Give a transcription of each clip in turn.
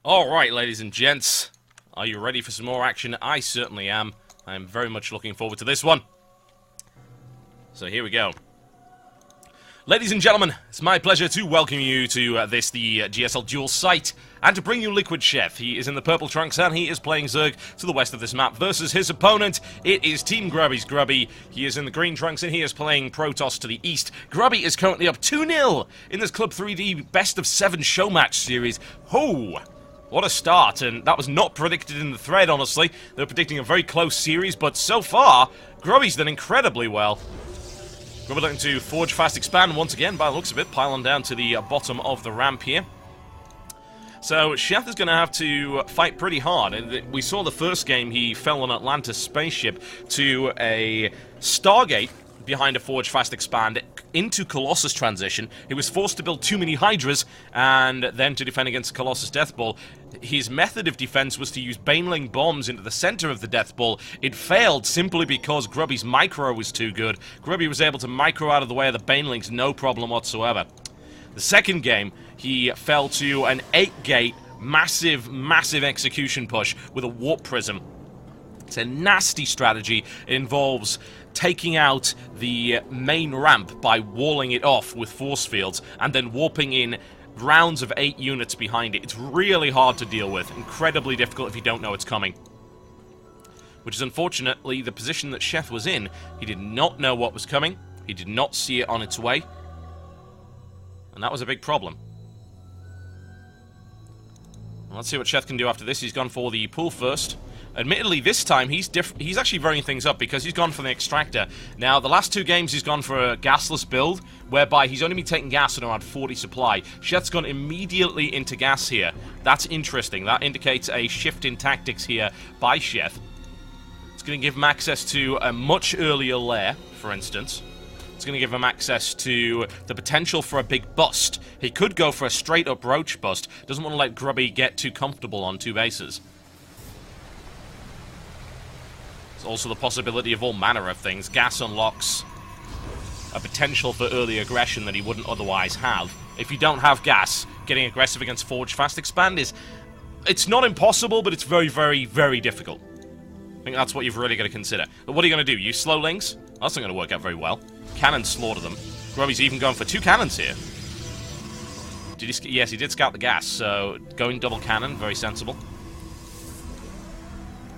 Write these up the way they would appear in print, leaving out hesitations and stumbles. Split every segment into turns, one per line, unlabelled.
Alright, ladies and gents, are you ready for some more action? I certainly am. I am very much looking forward to this one. So here we go. Ladies and gentlemen, it's my pleasure to welcome you to the GSL Duel site, and to bring you LiquidSheth. He is in the purple trunks, and he is playing Zerg to the west of this map versus his opponent. It is Team Grubby.Grubby. He is in the green trunks, and he is playing Protoss to the east. Grubby is currently up 2-0 in this Club3D Best of 7 Showmatch series. Ho! What a start, and that was not predicted in the thread, honestly. They were predicting a very close series, but so far, Grubby's done incredibly well. Grubby looking to forge, fast, expand once again, by the looks of it, pile on down to the bottom of the ramp here. So, Sheth is going to have to fight pretty hard. We saw the first game, he fell on Atlantis spaceship to a Stargate behind a Forge Fast Expand into Colossus transition. He was forced to build too many Hydras, and then to defend against the Colossus Death Ball. His method of defense was to use Baneling bombs into the center of the Death Ball. It failed simply because Grubby's micro was too good. Grubby was able to micro out of the way of the Banelings, no problem whatsoever. The second game, he fell to an 8-gate, massive execution push with a Warp Prism. It's a nasty strategy. It involves taking out the main ramp by walling it off with force fields, and then warping in rounds of 8 units behind it. It's really hard to deal with. Incredibly difficult if you don't know it's coming. Which is unfortunately the position that Sheth was in. He did not know what was coming. He did not see it on its way. And that was a big problem. Well, let's see what Sheth can do after this. He's gone for the pull first. Admittedly, this time, he's actually varying things up because he's gone for the extractor. Now, the last 2 games, he's gone for a gasless build, whereby he's only been taking gas at around 40 supply. Sheth's gone immediately into gas here. That's interesting. That indicates a shift in tactics here by Sheth. It's going to give him access to a much earlier lair, for instance. It's going to give him access to the potential for a big bust. He could go for a straight-up roach bust. Doesn't want to let Grubby get too comfortable on 2 bases. Also the possibility of all manner of things. Gas unlocks a potential for early aggression that he wouldn't otherwise have. If you don't have gas, getting aggressive against Forge Fast Expand is... It's not impossible, but it's very difficult. I think that's what you've really got to consider. But what are you going to do? Use slow links? That's not going to work out very well. Cannon slaughter them. Grubby's even going for 2 cannons here. Did he? Yes, he did scout the gas, so going double cannon, very sensible.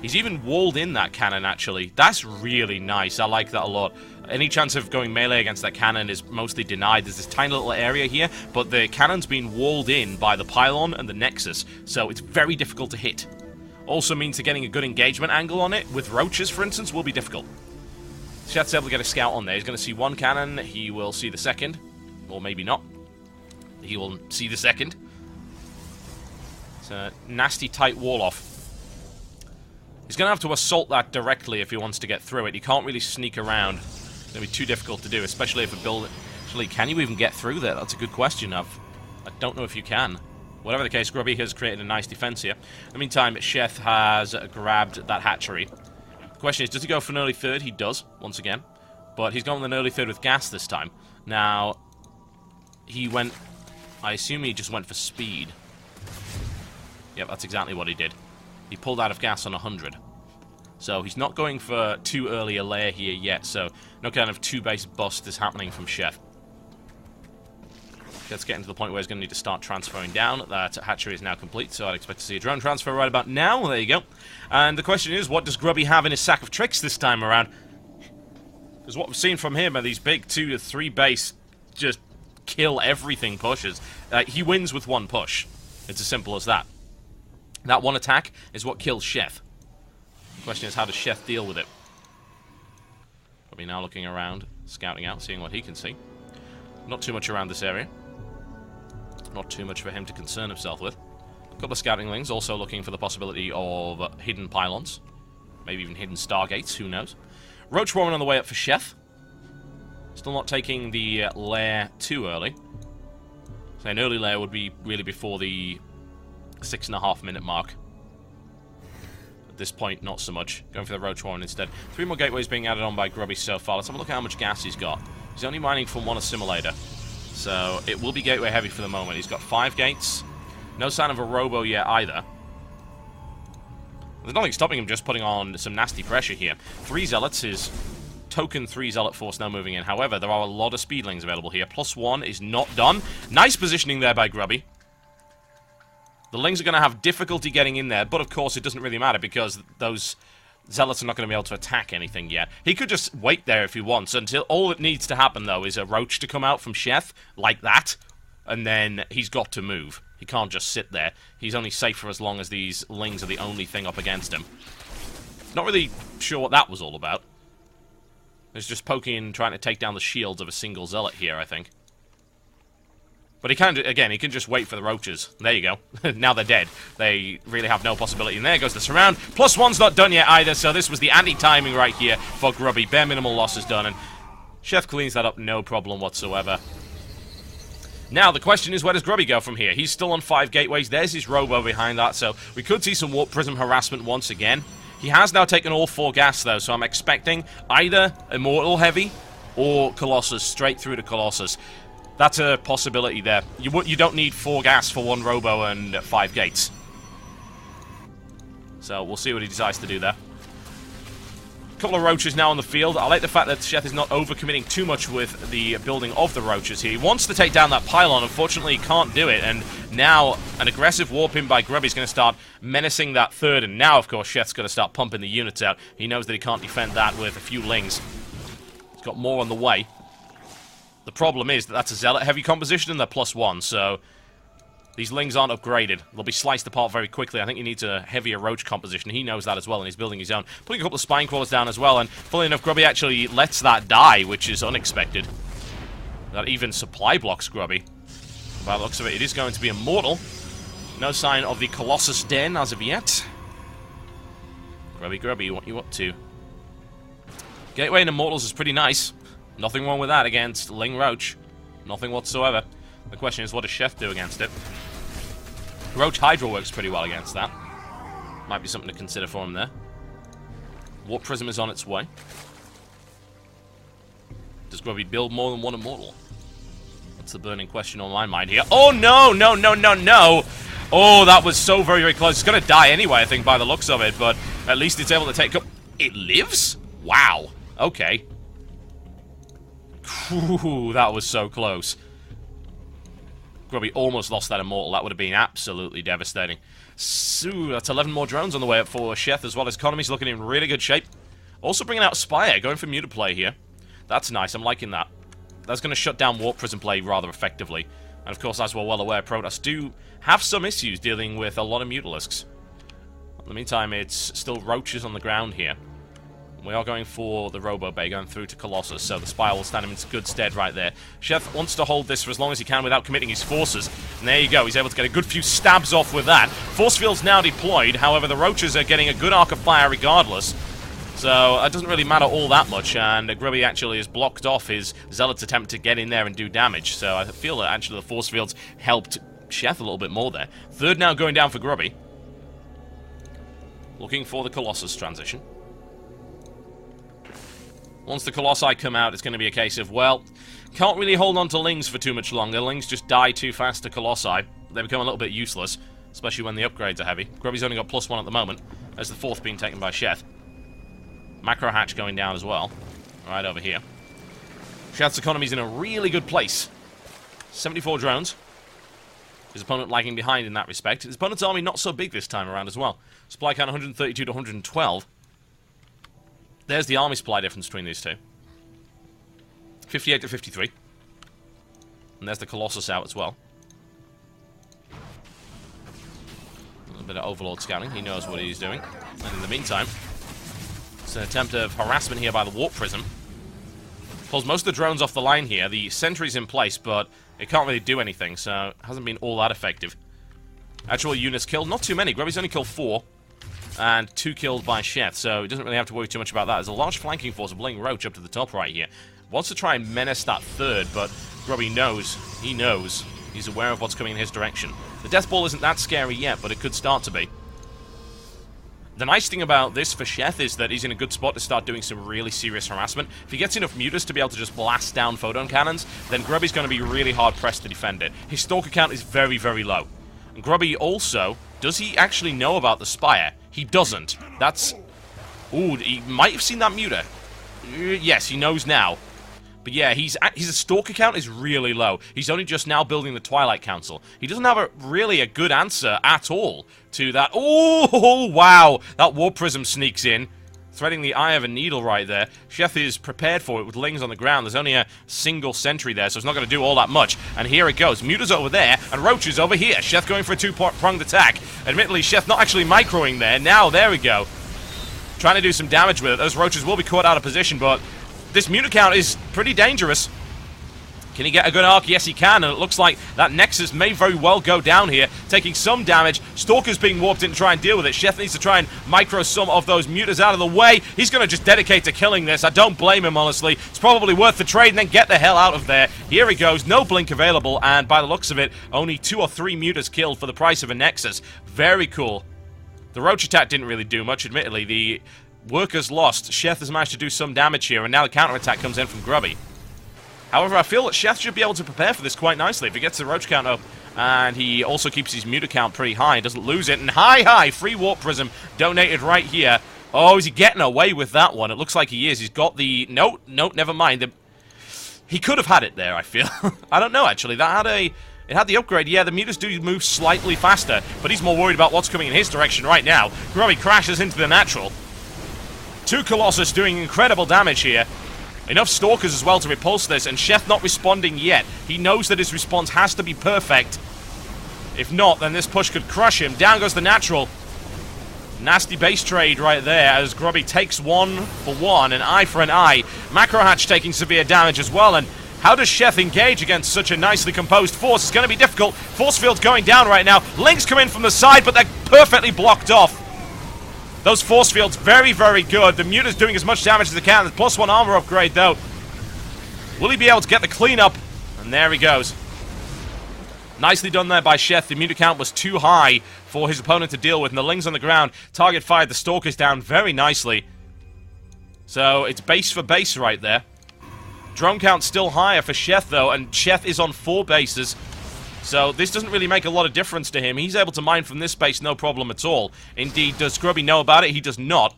He's even walled in that cannon, actually. That's really nice. I like that a lot. Any chance of going melee against that cannon is mostly denied. There's this tiny little area here, but the cannon's been walled in by the pylon and the nexus, so it's very difficult to hit. Also means that getting a good engagement angle on it, with roaches, for instance, will be difficult. Sheth's able to get a scout on there. He's going to see 1 cannon. He will see the second. Or maybe not. He will see the second. It's a nasty, tight wall-off. He's going to have to assault that directly if he wants to get through it. He can't really sneak around. It's going to be too difficult to do, especially if a build... Actually, can you even get through there? That's a good question. I don't know if you can. Whatever the case, Grubby has created a nice defense here. In the meantime, Sheth has grabbed that hatchery. The question is, does he go for an early third? He does, once again. But he's gone with an early third with gas this time. Now, he went... I assume he just went for speed. Yep, that's exactly what he did. He pulled out of gas on 100. So he's not going for too early a layer here yet, so no kind of 2-base bust is happening from Sheth. Sheth's getting to the point where he's going to need to start transferring down. That hatchery is now complete, so I'd expect to see a drone transfer right about now. There you go. And the question is, what does Grubby have in his sack of tricks this time around? Because what we've seen from him are these big 2 to 3 base, just kill everything pushes. He wins with 1 push. It's as simple as that. That 1 attack is what kills Sheth. The question is, how does Sheth deal with it? Probably now looking around, scouting out, seeing what he can see. Not too much around this area. Not too much for him to concern himself with. A couple of scouting lings also looking for the possibility of hidden pylons. Maybe even hidden stargates, who knows. Roach Warren on the way up for Sheth. Still not taking the lair too early. So an early lair would be really before the 6.5 minute mark. At this point, not so much. Going for the Roach Warren instead. 3 more gateways being added on by Grubby so far. Let's have a look at how much gas he's got. He's only mining from 1 assimilator. So it will be gateway heavy for the moment. He's got 5 gates. No sign of a robo yet either. There's nothing stopping him just putting on some nasty pressure here. 3 Zealots, his token 3 Zealot force now moving in. However, there are a lot of speedlings available here. +1 is not done. Nice positioning there by Grubby. The Lings are going to have difficulty getting in there, but of course it doesn't really matter because those Zealots are not going to be able to attack anything yet. He could just wait there if he wants until all that needs to happen, though, is a Roach to come out from Sheth, like that, and then he's got to move. He can't just sit there. He's only safe for as long as these Lings are the only thing up against him. Not really sure what that was all about. It's just poking and trying to take down the shields of a single Zealot here, I think. But he can, again, he can just wait for the Roaches. There you go. Now they're dead. They really have no possibility. And there goes the surround. +1's not done yet either, so this was the anti-timing right here for Grubby. Bare minimal loss is done, and Chef cleans that up no problem whatsoever. Now, the question is, where does Grubby go from here? He's still on 5 gateways. There's his Robo behind that, so we could see some Warp Prism harassment once again. He has now taken all 4 gas, though, so I'm expecting either Immortal Heavy or Colossus, straight through to Colossus. That's a possibility there. You don't need 4 gas for 1 Robo and 5 gates. So we'll see what he decides to do there. A couple of Roaches now on the field. I like the fact that Sheth is not overcommitting too much with the building of the Roaches here. He wants to take down that pylon. Unfortunately, he can't do it. And now an aggressive warp in by Grubby is going to start menacing that third. And now, of course, Sheth's going to start pumping the units out. He knows that he can't defend that with a few Lings. He's got more on the way. The problem is that that's a Zealot-heavy composition and they're +1, so these Lings aren't upgraded. They'll be sliced apart very quickly. I think he needs a heavier Roach composition. He knows that as well, and he's building his own. Putting a couple of Spine Crawlers down as well, and funnily enough, Grubby actually lets that die, which is unexpected. That even supply blocks Grubby. By the looks of it, it is going to be Immortal. No sign of the Colossus Den as of yet. Grubby, what you up to? Gateway and Immortals is pretty nice. Nothing wrong with that against Ling Roach. Nothing whatsoever. The question is, what does Chef do against it? Roach Hydra works pretty well against that. Might be something to consider for him there. Warp Prism is on its way. Does Grubby build more than 1 Immortal? That's the burning question on my mind here. Oh, no, no, no, no, no! Oh, that was so very, very close. It's going to die anyway, I think, by the looks of it, but at least it's able to take up... It lives? Wow. Okay. Ooh, that was so close. Grubby almost lost that Immortal. That would have been absolutely devastating. So, that's 11 more drones on the way up for Sheth as well. His economy's looking in really good shape. Also bringing out Spire, going for Muta play here. That's nice, I'm liking that. That's going to shut down Warp Prism play rather effectively. And of course, as we're well aware, Protoss do have some issues dealing with a lot of Mutalisks. In the meantime, it's still Roaches on the ground here. We are going for the Robo Bay, going through to Colossus, so the Spire will stand him in good stead right there. Chef wants to hold this for as long as he can without committing his forces. And there you go, he's able to get a good few stabs off with that. Force field's now deployed, however the Roaches are getting a good arc of fire regardless. So it doesn't really matter all that much, and Grubby actually has blocked off his Zealot's attempt to get in there and do damage. So I feel that actually the Force fields helped Chef a little bit more there. Third now going down for Grubby. Looking for the Colossus transition. Once the Colossi come out, it's going to be a case of, well, can't really hold on to Lings for too much longer. Lings just die too fast to Colossi. They become a little bit useless, especially when the upgrades are heavy. Grubby's only got +1 at the moment, as the 4th being taken by Sheth. Macro Hatch going down as well, right over here. Sheth's economy's in a really good place. 74 drones. His opponent lagging behind in that respect. His opponent's army not so big this time around as well. Supply count 132 to 112. There's the army supply difference between these two. 58 to 53. And there's the Colossus out as well. A little bit of Overlord scouting. He knows what he's doing. And in the meantime, it's an attempt of harassment here by the Warp Prism. Pulls most of the drones off the line here. The sentry's in place, but it can't really do anything, so it hasn't been all that effective. Actual units killed. Not too many. Grubby's only killed 4. And 2 killed by Sheth, so he doesn't really have to worry too much about that. There's a large flanking force of Ling Roach up to the top right here. Wants to try and menace that third, but Grubby knows. He knows. He's aware of what's coming in his direction. The Death Ball isn't that scary yet, but it could start to be. The nice thing about this for Sheth is that he's in a good spot to start doing some really serious harassment. If he gets enough mutas to be able to just blast down photon cannons, then Grubby's going to be really hard-pressed to defend it. His Stalker count is very, very low. Grubby also, does he actually know about the Spire? He doesn't. That's... Ooh, he might have seen that muter. Yes, he knows now. But yeah, his Stalker count is really low. He's only just now building the Twilight Council. He doesn't have really a good answer at all to that. Oh, wow! That Warp Prism sneaks in, threading the eye of a needle right there. Sheth is prepared for it with Lings on the ground. There's only a single sentry there, so it's not going to do all that much. And here it goes. Muta's over there, and Roach is over here. Sheth going for a two-pronged attack. Admittedly, Sheth not actually microing there. Now, there we go. Trying to do some damage with it. Those Roaches will be caught out of position, but this Muta count is pretty dangerous. Can he get a good arc? Yes, he can, and it looks like that Nexus may very well go down here, taking some damage. Stalker's being warped in to try and deal with it. Sheth needs to try and micro some of those Mutas out of the way. He's going to just dedicate to killing this. I don't blame him, honestly. It's probably worth the trade, and then get the hell out of there. Here he goes. No blink available, and by the looks of it, only 2 or 3 Mutas killed for the price of a Nexus. Very cool. The Roach attack didn't really do much, admittedly. The workers lost. Sheth has managed to do some damage here, and now the counterattack comes in from Grubby. However, I feel that Sheth should be able to prepare for this quite nicely. If he gets the Roach count up, and he also keeps his Muta count pretty high, doesn't lose it, and high, free Warp Prism donated right here. Oh, is he getting away with that one? It looks like he is. He's got the... Nope, never mind. He could have had it there, I feel. I don't know, actually. That had a... It had the upgrade. Yeah, the Mutas do move slightly faster, but he's more worried about what's coming in his direction right now. Grubby crashes into the natural. 2 Colossus doing incredible damage here. Enough Stalkers as well to repulse this, and Sheth not responding yet. He knows that his response has to be perfect. If not, then this push could crush him. Down goes the natural. Nasty base trade right there as Grubby takes 1 for 1, an eye for an eye. Macro Hatch taking severe damage as well, and how does Sheth engage against such a nicely composed force? It's going to be difficult. Force field's going down right now. Links come in from the side, but they're perfectly blocked off. Those force fields, very, very good. The Muta's doing as much damage as they can. +1 armor upgrade, though. Will he be able to get the cleanup? And there he goes. Nicely done there by Sheth. The Muta count was too high for his opponent to deal with. And the Lings on the ground. Target fired the Stalkers down very nicely. So it's base for base right there. Drone count still higher for Sheth, though. And Sheth is on 4 bases. So this doesn't really make a lot of difference to him. He's able to mine from this base, no problem at all. Indeed, does Grubby know about it? He does not.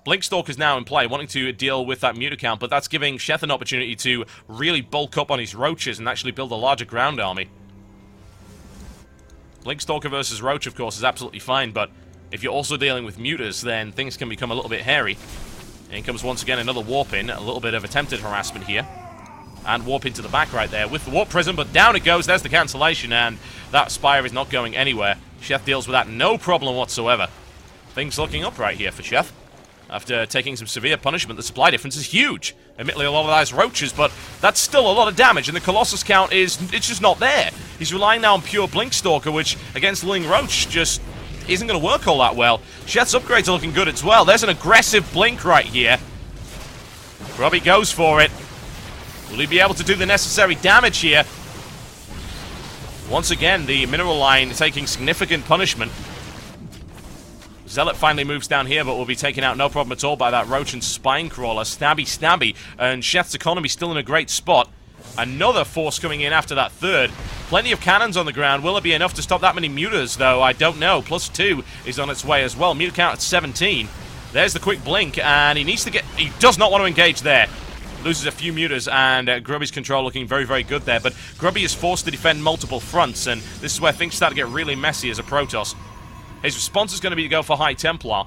Blinkstalker's now in play, wanting to deal with that Muta count, but that's giving Sheth an opportunity to really bulk up on his Roaches and actually build a larger ground army. Blinkstalker versus Roach, of course, is absolutely fine, but if you're also dealing with Mutas, then things can become a little bit hairy. And in comes once again another warp in, a little bit of attempted harassment here. And warp into the back right there with the Warp Prism, but down it goes. There's the cancellation, and that Spire is not going anywhere. Sheth deals with that no problem whatsoever. Things looking up right here for Sheth. After taking some severe punishment, the supply difference is huge. Admittedly, a lot of that is Roaches, but that's still a lot of damage, and the Colossus count is... it's just not there. He's relying now on pure Blinkstalker, which, against Ling Roach, just isn't going to work all that well. Sheth's upgrades are looking good as well. There's an aggressive Blink right here. Grubby goes for it. Will he be able to do the necessary damage here? Once again, the mineral line taking significant punishment. Zealot finally moves down here, but will be taken out no problem at all by that Roach and Spine Crawler. Stabby. And Sheth's economy still in a great spot. Another force coming in after that third. Plenty of cannons on the ground. Will it be enough to stop that many Mutas, though? I don't know. +2 is on its way as well. Muta count at 17. There's the quick blink, and he needs to get... he does not want to engage there. Loses a few Mutas, and Grubby's control looking very, very good there. But Grubby is forced to defend multiple fronts, and this is where things start to get really messy as a Protoss. His response is going to be to go for High Templar.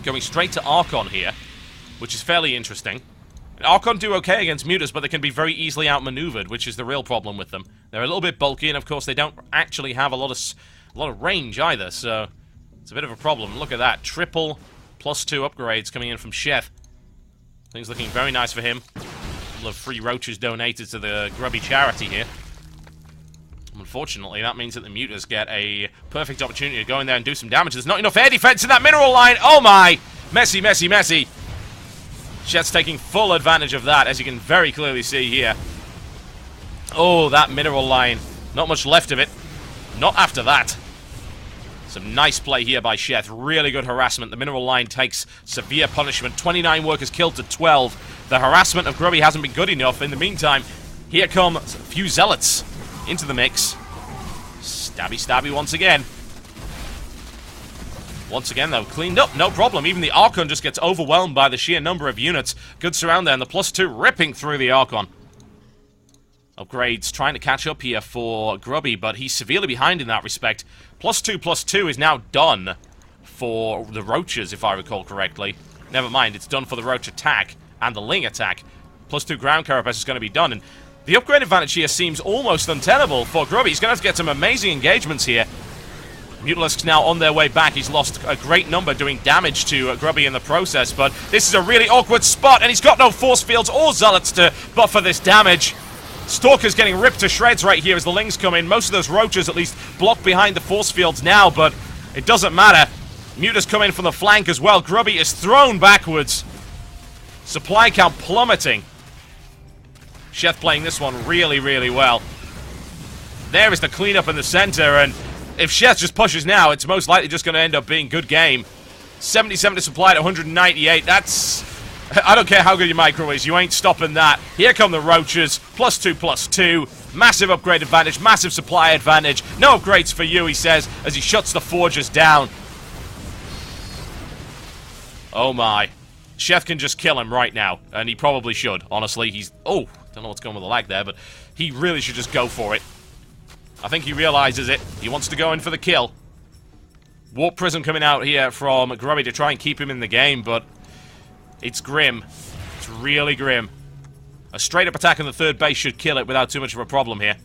Going straight to Archon here, which is fairly interesting. Archon do okay against Mutas, but they can be very easily outmaneuvered, which is the real problem with them. They're a little bit bulky, and of course they don't actually have a lot of range either, so it's a bit of a problem. Look at that. Triple +2 upgrades coming in from Sheth. Things looking very nice for him. A couple of free Roaches donated to the Grubby charity here. Unfortunately, that means that the Mutas get a perfect opportunity to go in there and do some damage. There's not enough air defense in that mineral line. Oh my! Messy. Sheth's taking full advantage of that, as you can very clearly see here. Oh, that mineral line. Not much left of it. Not after that. Some nice play here by Sheth. Really good harassment. The mineral line takes severe punishment. 29 workers killed to 12. The harassment of Grubby hasn't been good enough. In the meantime, here come a few Zealots into the mix. Stabby, stabby once again. Once again, though, cleaned up, no problem. Even the Archon just gets overwhelmed by the sheer number of units. Good surround there, and the +2 ripping through the Archon. Upgrades trying to catch up here for Grubby, but he's severely behind in that respect. +2/+2 is now done for the Roaches, if I recall correctly. Never mind, it's done for the Roach attack and the Ling attack. +2 ground carapace is going to be done, and the upgrade advantage here seems almost untenable for Grubby. He's going to have to get some amazing engagements here. Mutalisk's now on their way back. He's lost a great number doing damage to Grubby in the process, but this is a really awkward spot, and he's got no force fields or zealots to buffer this damage. Stalker's getting ripped to shreds right here as the Lings come in. Most of those Roaches at least block behind the force fields now, but it doesn't matter. Muta's come in from the flank as well. Grubby is thrown backwards. Supply count plummeting. Sheth playing this one really, really well. There is the cleanup in the center, and if Sheth just pushes now, it's most likely just going to end up being good game. 77 to supply at 198. That's... I don't care how good your micro is, you ain't stopping that. Here come the Roaches. +2/+2. Massive upgrade advantage, massive supply advantage. No upgrades for you, he says, as he shuts the Forgers down. Oh my. Sheth can just kill him right now, and he probably should, honestly. He's... Oh, don't know what's going on with the lag there, but he really should just go for it. I think he realizes it. He wants to go in for the kill. Warp Prism coming out here from Grubby to try and keep him in the game, but it's grim. It's really grim. A straight-up attack on the third base should kill it without too much of a problem here.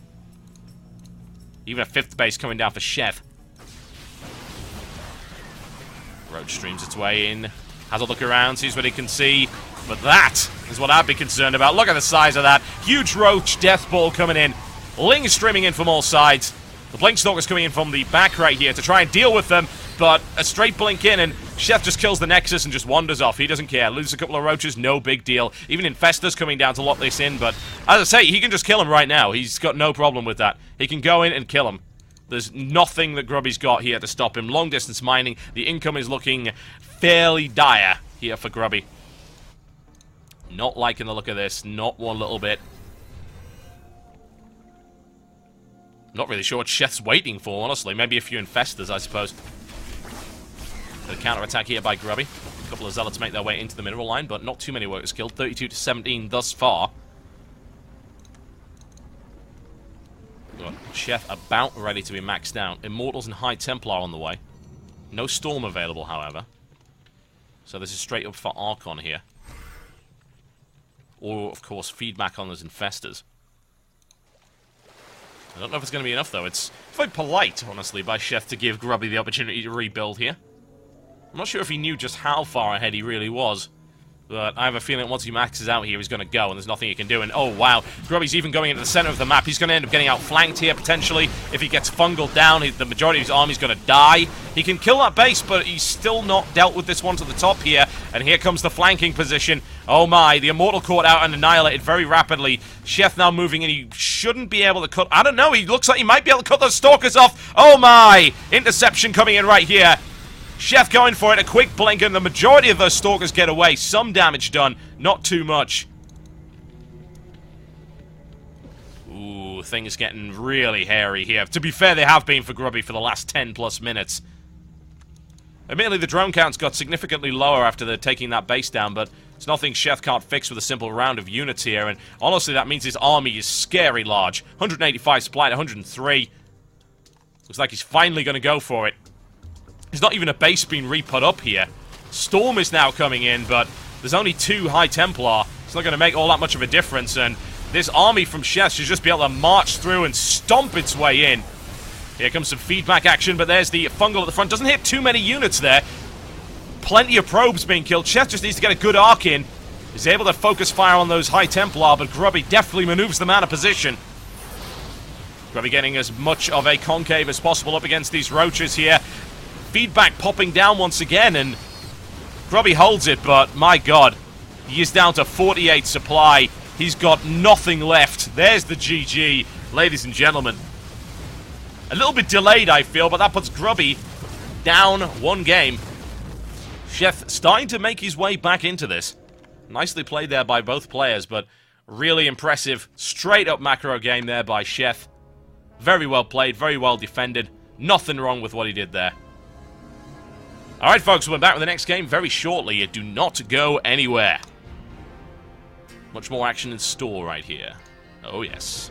Even a fifth base coming down for Sheth. Roach streams its way in. Has a look around, sees what he can see. But that is what I'd be concerned about. Look at the size of that. Huge Roach death ball coming in. Ling streaming in from all sides. The Blink Stalker's coming in from the back right here to try and deal with them. But a straight blink in, and Sheth just kills the Nexus and just wanders off. He doesn't care. Loses a couple of Roaches, no big deal. Even Infestor's coming down to lock this in, but as I say, he can just kill him right now. He's got no problem with that. He can go in and kill him. There's nothing that Grubby's got here to stop him. Long distance mining. The income is looking fairly dire here for Grubby. Not liking the look of this. Not one little bit. Not really sure what Sheth's waiting for, honestly. Maybe a few Infestors, I suppose. The counter-attack here by Grubby. A couple of Zealots make their way into the mineral line, but not too many workers killed. 32 to 17 thus far. Got Sheth about ready to be maxed out. Immortals and High Templar on the way. No Storm available, however. So this is straight up for Archon here. Or, of course, feedback on those Infestors. I don't know if it's going to be enough, though. It's very polite, honestly, by Sheth to give Grubby the opportunity to rebuild here. I'm not sure if he knew just how far ahead he really was. But I have a feeling once he maxes out here, he's going to go, and there's nothing he can do. And, oh, wow, Grubby's even going into the center of the map. He's going to end up getting outflanked here, potentially. If he gets fungled down, the majority of his army's going to die. He can kill that base, but he's still not dealt with this one to the top here. And here comes the flanking position. Oh, my, the Immortal caught out and annihilated very rapidly. Sheth now moving in. He shouldn't be able to cut... I don't know, he looks like he might be able to cut those Stalkers off. Oh, my! Interception coming in right here. Sheth going for it, a quick blink, and the majority of those Stalkers get away. Some damage done, not too much. Ooh, things getting really hairy here. To be fair, they have been for Grubby for the last 10+ minutes. Admittedly, the drone count's got significantly lower after they're taking that base down, but it's nothing Sheth can't fix with a simple round of units here, and honestly, that means his army is scary large. 185 supply at 103. Looks like he's finally going to go for it. There's not even a base being re-put up here. Storm is now coming in, but there's only 2 High Templar. It's not going to make all that much of a difference, and this army from Sheth should just be able to march through and stomp its way in. Here comes some feedback action, but there's the fungal at the front. Doesn't hit too many units there. Plenty of probes being killed. Sheth just needs to get a good arc in. He's able to focus fire on those High Templar, but Grubby definitely maneuvers them out of position. Grubby getting as much of a concave as possible up against these Roaches here. Feedback popping down once again, and Grubby holds it, but my god, he is down to 48 supply. He's got nothing left. There's the GG, ladies and gentlemen. A little bit delayed, I feel, but that puts Grubby down 1 game. Sheth starting to make his way back into this. Nicely played there by both players, but really impressive, straight-up macro game there by Sheth. Very well played, very well defended. Nothing wrong with what he did there. Alright, folks, we're back with the next game very shortly. Do not go anywhere. Much more action in store right here. Oh, yes.